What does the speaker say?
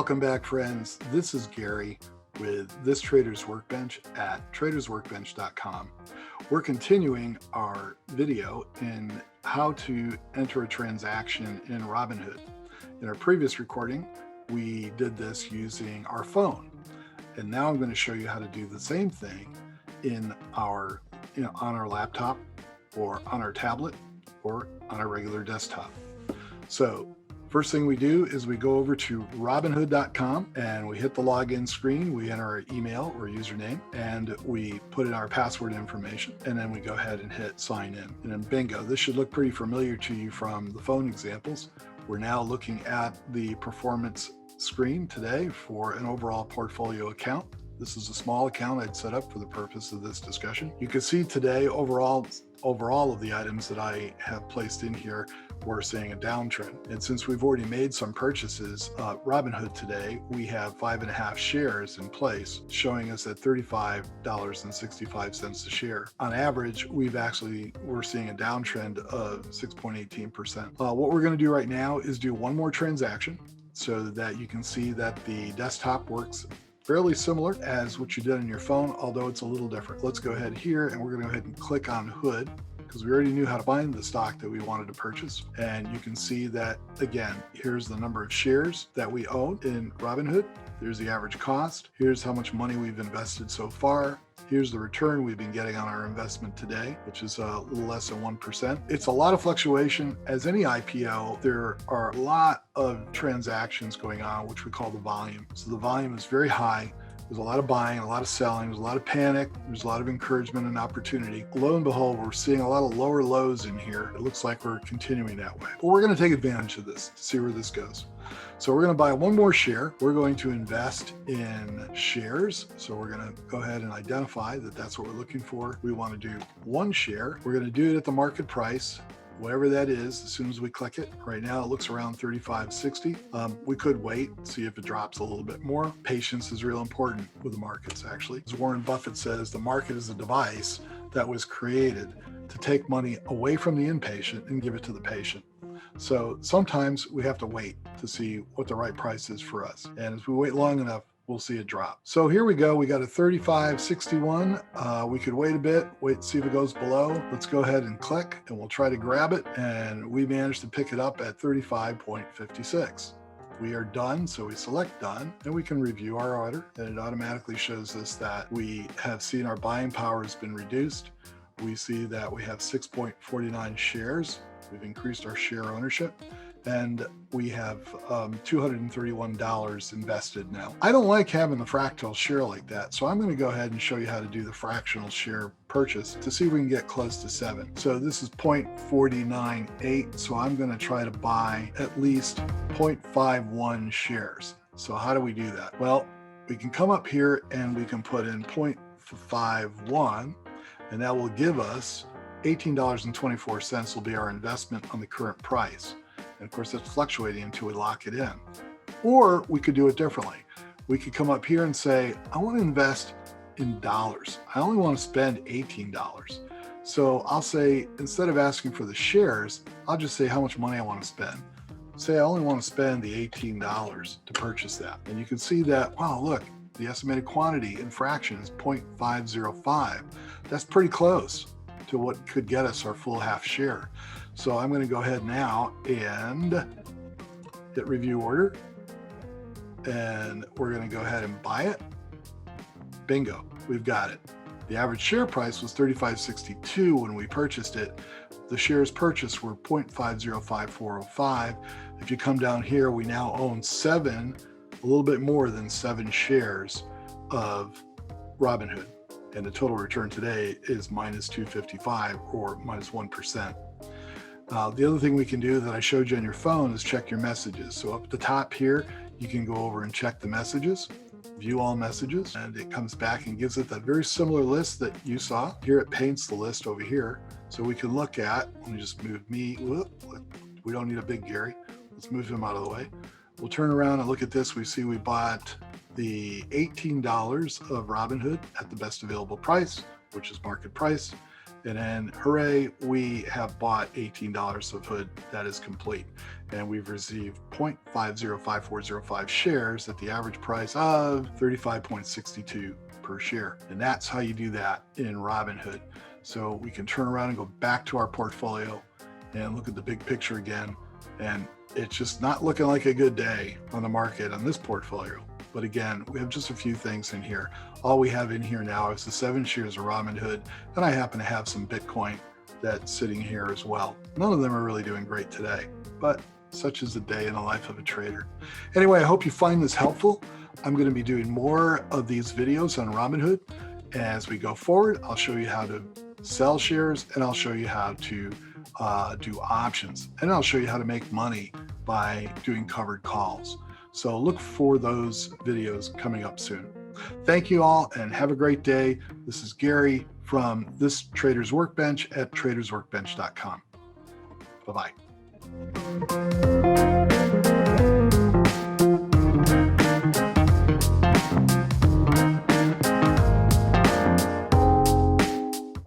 Welcome back, friends. This is Gary with This Trader's Workbench at tradersworkbench.com. We're continuing our video in how to enter a transaction in Robinhood. In our previous recording, we did this using our phone. And now I'm going to show you how to do the same thing in our, on our laptop or on our tablet or on our regular desktop. So first thing we do is we go over to Robinhood.com and we hit the login screen. We enter our email or username and we put in our password information, and then we go ahead and hit sign in. And then bingo, this should look pretty familiar to you from the phone examples. We're now looking at the performance screen today for an overall portfolio account. This is a small account I'd set up for the purpose of this discussion. You can see today overall of the items that I have placed in here, we're seeing a downtrend. And since we've already made some purchases, Robinhood today, we have 5.5 shares in place, showing us at $35.65 a share. On average, we're seeing a downtrend of 6.18%. What we're going to do right now is do one more transaction so that you can see that the desktop works fairly similar as what you did on your phone, although it's a little different. Let's go ahead here and we're going to go ahead and click on Hood, because we already knew how to find the stock that we wanted to purchase. And you can see that, again, here's the number of shares that we own in Robinhood. There's the average cost. Here's how much money we've invested so far. Here's the return we've been getting on our investment today, which is a little less than 1%. It's a lot of fluctuation. As any IPO, there are a lot of transactions going on, which we call the volume. So the volume is very high. There's a lot of buying, a lot of selling, there's a lot of panic, there's a lot of encouragement and opportunity. Lo and behold, we're seeing a lot of lower lows in here. It looks like we're continuing that way. But we're going to take advantage of this to see where this goes. So we're going to buy one more share. We're going to invest in shares. So we're going to go ahead and identify that that's what we're looking for. We want to do one share. We're going to do it at the market price, whatever that is, as soon as we click it. Right now it looks around $35.60. We could wait, see if it drops a little bit more. Patience is real important with the markets, actually. As Warren Buffett says, the market is a device that was created to take money away from the impatient and give it to the patient. So sometimes we have to wait to see what the right price is for us. And if we wait long enough, we'll see it drop. So here we go. We got a 35.61. We could wait a bit, see if it goes below. Let's go ahead and click and we'll try to grab it. And we managed to pick it up at 35.56. We are done. So we select done and we can review our order, and it automatically shows us that we have seen our buying power has been reduced. We see that we have 6.49 shares. We've increased our share ownership, and we have $231 invested now. I don't like having the fractal share like that, so I'm going to go ahead and show you how to do the fractional share purchase to see if we can get close to 7. So this is 0.498, so I'm going to try to buy at least 0.51 shares. So how do we do that? Well, we can come up here and we can put in 0.51, and that will give us $18.24 will be our investment on the current price. And of course, that's fluctuating until we lock it in. Or we could do it differently. We could come up here and say, I want to invest in dollars. I only want to spend $18. So I'll say, instead of asking for the shares, I'll just say how much money I want to spend. Say I only want to spend the $18 to purchase that. And you can see that, wow, look, the estimated quantity in fraction is 0.505. That's pretty close to what could get us our full half share. So I'm going to go ahead now and hit review order, and we're going to go ahead and buy it. Bingo, we've got it. The average share price was $35.62 when we purchased it. The shares purchased were 0.505405. If you come down here, we now own a little bit more than 7 shares of Robinhood. And the total return today is minus 255 or minus 1%. The other thing we can do that I showed you on your phone is check your messages. So up at the top here, you can go over and check the messages, view all messages, and it comes back and gives it that very similar list that you saw. Here it paints the list over here. So we can look at, let me just move me, we don't need a big Gary. Let's move him out of the way. We'll turn around and look at this. We see we bought the $18 of Robinhood at the best available price, which is market price. And then, hooray, we have bought $18 of Hood. That is complete. And we've received 0.505405 shares at the average price of 35.62 per share. And that's how you do that in Robinhood. So we can turn around and go back to our portfolio and look at the big picture again. And it's just not looking like a good day on the market on this portfolio. But again, we have just a few things in here. All we have in here now is the 7 shares of Robinhood, and I happen to have some Bitcoin that's sitting here as well. None of them are really doing great today, but such is the day in the life of a trader. Anyway, I hope you find this helpful. I'm going to be doing more of these videos on Robinhood. As we go forward, I'll show you how to sell shares, and I'll show you how to do options, and I'll show you how to make money by doing covered calls. So look for those videos coming up soon. Thank you all and have a great day. This is Gary from This Trader's Workbench at tradersworkbench.com. Bye-bye.